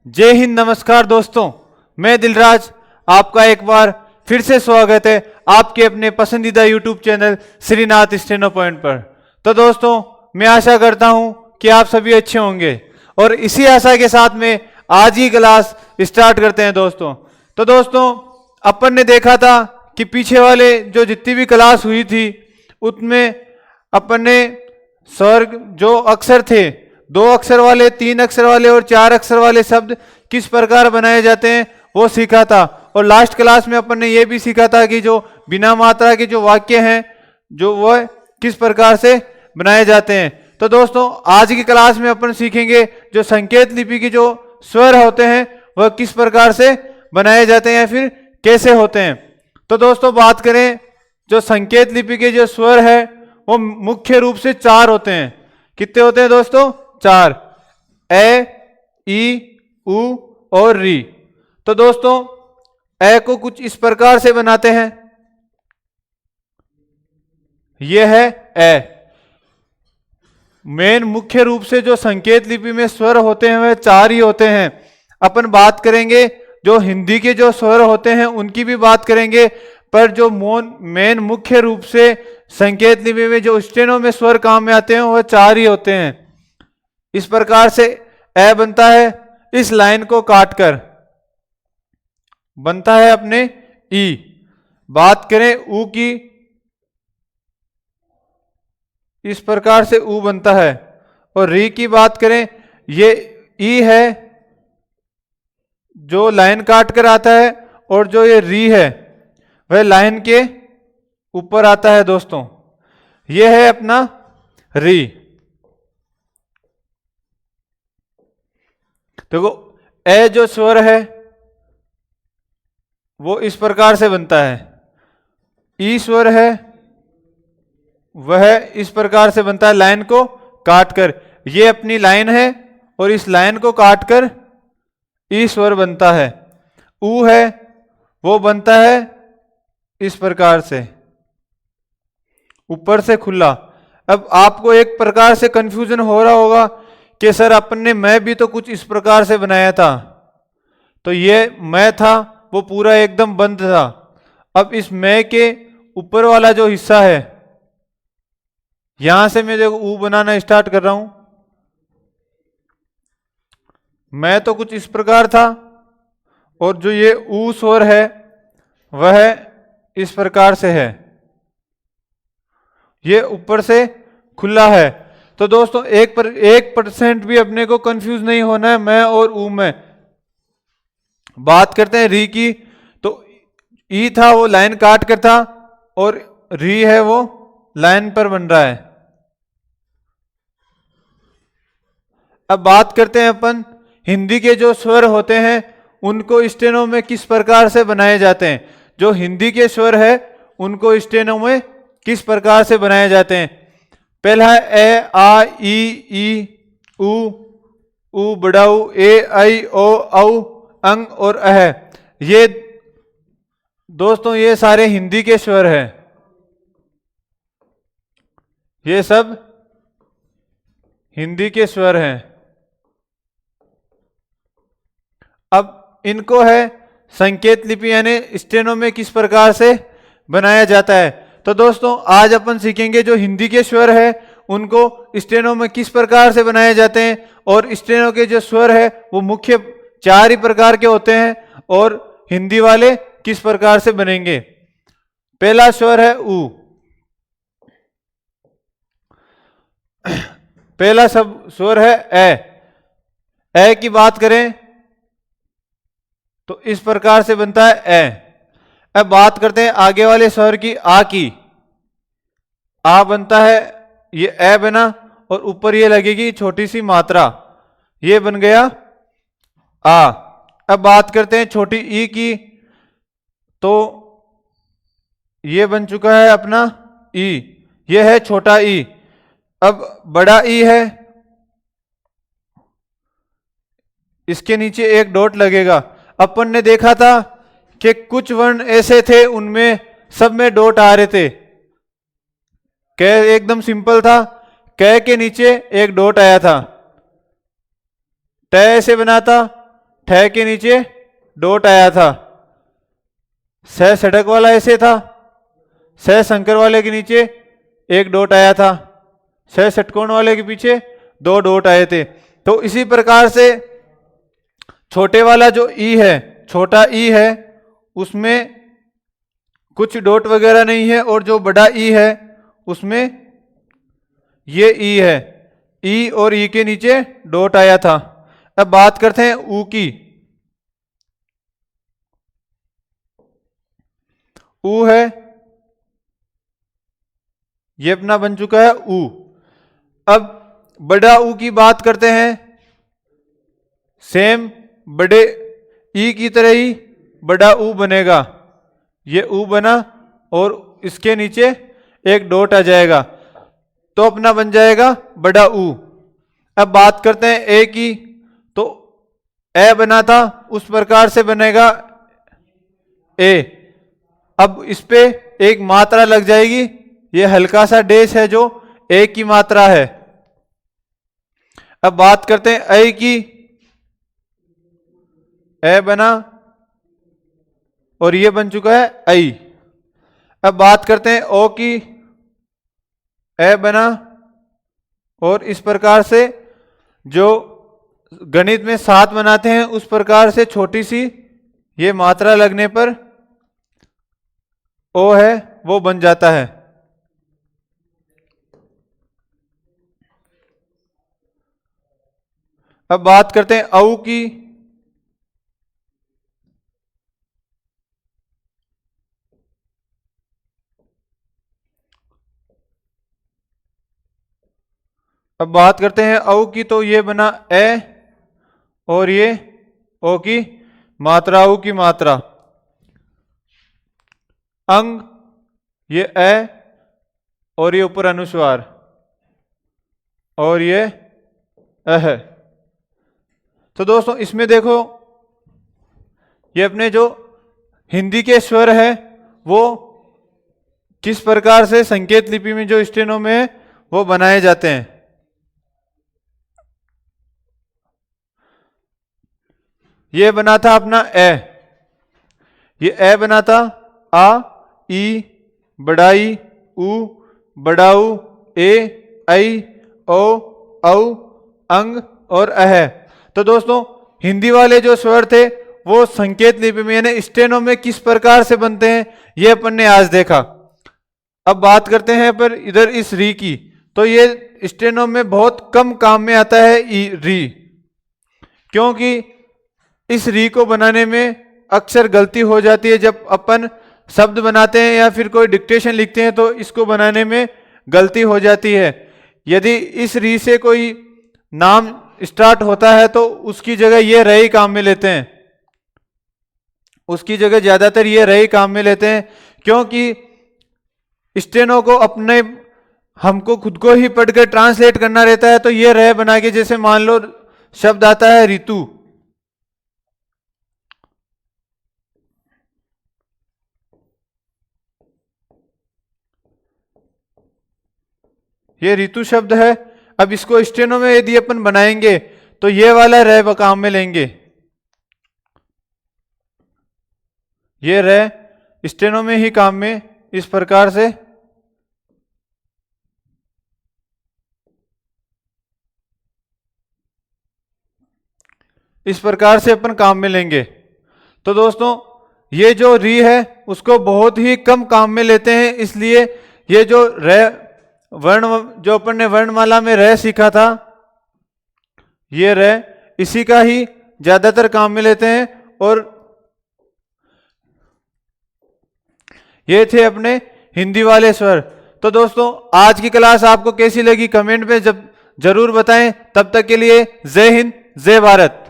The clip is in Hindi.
जय हिंद, नमस्कार दोस्तों। मैं दिलराज, आपका एक बार फिर से स्वागत है आपके अपने पसंदीदा YouTube channel Shrinath steno point पर। तो दोस्तों, मैं आशा करता हूं कि आप सभी अच्छे होंगे और इसी आशा के साथ में आज ही क्लास स्टार्ट करते हैं दोस्तों। तो दोस्तों, अपन ने देखा था कि पीछे वाले जो जितनी भी क्लास हुई थी उसमें अपन ने स्वर जो अक्षर थे, 2 अक्षर वाले, 3 अक्षर वाले और 4 अक्षर वाले शब्द किस प्रकार बनाए जाते हैं वो सीखा था। और लास्ट क्लास में अपन ने ये भी सीखा था कि जो बिना मात्रा के जो वाक्य हैं जो वो किस प्रकार से बनाए जाते हैं। तो दोस्तों, आज की क्लास में अपन सीखेंगे जो संकेत लिपि के जो स्वर होते हैं वह किस प्रकार से बनाए जाते हैं या फिर कैसे होते हैं। तो दोस्तों, बात करें जो संकेत लिपि के जो स्वर है वो मुख्य रूप से 4 होते हैं। कितने होते हैं दोस्तों? 4। ए, ई, उ और री। तो दोस्तों, ए को कुछ इस प्रकार से बनाते हैं। यह है ए। मेन मुख्य रूप से जो संकेत लिपि में स्वर होते हैं वह 4 ही होते हैं। अपन बात करेंगे जो हिंदी के जो स्वर होते हैं उनकी भी बात करेंगे, पर जो मेन मुख्य रूप से संकेत लिपि में जो स्टेनो में स्वर काम में आते हैं वह 4 ही होते हैं। इस प्रकार से ए बनता है, इस लाइन को काटकर बनता है अपने ई। बात करें ऊ की, इस प्रकार से ऊ बनता है। और री की बात करें, ये ई है जो लाइन काट कर आता है, और जो ये री है वह लाइन के ऊपर आता है दोस्तों। यह है अपना री। देखो, ए जो स्वर है वो इस प्रकार से बनता है। ई स्वर है वह इस प्रकार से बनता है, लाइन को काटकर। ये अपनी लाइन है और इस लाइन को काटकर ई स्वर बनता है। ऊ है वो बनता है इस प्रकार से, ऊपर से खुला। अब आपको एक प्रकार से कंफ्यूजन हो रहा होगा कि सर अपन ने मैं भी तो कुछ इस प्रकार से बनाया था। तो ये मैं था वो पूरा एकदम बंद था। अब इस मैं के ऊपर वाला जो हिस्सा है, यहां से मैं देखो ऊ बनाना स्टार्ट कर रहा हूं। मैं तो कुछ इस प्रकार था और जो ये ऊ स्वर है वह इस प्रकार से है, ये ऊपर से खुला है। तो दोस्तों, 1% भी अपने को कंफ्यूज नहीं होना है मैं और ऊ में। बात करते हैं री की, तो ई था वो लाइन काट कर था और री है वो लाइन पर बन रहा है। अब बात करते हैं अपन हिंदी के जो स्वर होते हैं उनको स्टेनो में किस प्रकार से बनाए जाते हैं। जो हिंदी के स्वर है उनको स्टेनो में किस प्रकार से बनाए जाते हैं। पहला है ए, आ, ई, उ, बड़ा ऊ, ए, आई, ओ, औ, अंग और अह। ये दोस्तों ये सारे हिंदी के स्वर हैं। ये सब हिंदी के स्वर हैं। अब इनको है संकेत लिपि यानी स्टेनो में किस प्रकार से बनाया जाता है। तो दोस्तों, आज अपन सीखेंगे जो हिंदी के स्वर है उनको स्टेनो में किस प्रकार से बनाए जाते हैं। और स्टेनो के जो स्वर है वो मुख्य 4 ही प्रकार के होते हैं और हिंदी वाले किस प्रकार से बनेंगे। पहला स्वर है ऊ। पहला सब स्वर है ए की बात करें तो इस प्रकार से बनता है ए। अब बात करते हैं आगे वाले स्वर की, आ की। आ बनता है, ये ए बना और ऊपर ये लगेगी छोटी सी मात्रा, ये बन गया आ। अब बात करते हैं छोटी ई की, तो ये बन चुका है अपना ई, ये है छोटा ई। अब बड़ा ई है, इसके नीचे एक डॉट लगेगा। अपन ने देखा था कि कुछ वर्ण ऐसे थे उनमें सब में डॉट आ रहे थे। क एकदम सिंपल था, क के नीचे एक डॉट आया था। ट ऐसे बना था, ठ के नीचे डॉट आया था। स सड़क वाला ऐसे था, स शंकर वाले के नीचे एक डॉट आया था, स षटकोण वाले के पीछे दो डॉट आए थे। तो इसी प्रकार से छोटे वाला जो ई है, छोटा ई है, उसमें कुछ डॉट वगैरह नहीं है, और जो बड़ा ई है उसमें ये ई है, ई और ई के नीचे डॉट आया था। अब बात करते हैं ऊ की। ऊ है, ये अपना बन चुका है ऊ। अब बड़ा ऊ की बात करते हैं, सेम बड़े ई की तरह ही बड़ा ऊ बनेगा। ये ऊ बना और इसके नीचे एक डॉट आ जाएगा, तो अपना बन जाएगा बड़ा ऊ। अब बात करते हैं ए की, तो ए बना था उस प्रकार से बनेगा ए। अब इस पे एक मात्रा लग जाएगी, ये हल्का सा डैश है जो ए की मात्रा है। अब बात करते हैं ऐ की, ए बना और ये बन चुका है ऐ। अब बात करते हैं ओ की, ए बना और इस प्रकार से जो गणित में 7 बनाते हैं उस प्रकार से छोटी सी ये मात्रा लगने पर ओ है वो बन जाता है। अब बात करते हैं औ की, अब बात करते हैं औ की, तो ये बना ए और ये ओ की मात्रा, औ की मात्रा। अंग, ये ए और ये ऊपर अनुस्वार और ये अह। तो दोस्तों इसमें देखो, ये अपने जो हिंदी के स्वर है वो किस प्रकार से संकेत लिपि में जो स्टेनो में है वो बनाए जाते हैं। ये बना था अपना ए, ये ए बना था आ, ई, बड़ाई, ऊ, बड़ाऊ, ए, ऐ, ओ, औ, अंग और अह। तो दोस्तों हिंदी वाले जो स्वर थे वो संकेत लिपि में यानी स्टेनो में किस प्रकार से बनते हैं ये अपन ने आज देखा। अब बात करते हैं पर इधर इस री की, तो ये स्टेनो में बहुत कम काम में आता है री, क्योंकि इस री को बनाने में अक्सर गलती हो जाती है। जब अपन शब्द बनाते हैं या फिर कोई डिक्टेशन लिखते हैं तो इसको बनाने में गलती हो जाती है। यदि इस री से कोई नाम स्टार्ट होता है तो उसकी जगह ये रे ही काम में लेते हैं, उसकी जगह ज्यादातर ये रे ही काम में लेते हैं, क्योंकि स्टेनो को अपने हमको खुद को ही पढ़कर ट्रांसलेट करना रहता है। तो ये रे बना के, जैसे मान लो शब्द आता है ऋतु, ये ऋतु शब्द है। अब इसको स्टेनो में यदि अपन बनाएंगे तो ये वाला रे काम में लेंगे, ये रे स्टेनो में ही काम में इस प्रकार से अपन काम में लेंगे। तो दोस्तों ये जो री है उसको बहुत ही कम काम में लेते हैं, इसलिए ये जो रे वर्ण जो अपन ने वर्णमाला में रे सीखा था, ये रे इसी का ही ज्यादातर काम में लेते हैं। और ये थे अपने हिंदी वाले स्वर। तो दोस्तों आज की क्लास आपको कैसी लगी कमेंट में जरूर बताएं। तब तक के लिए जय हिंद, जय भारत।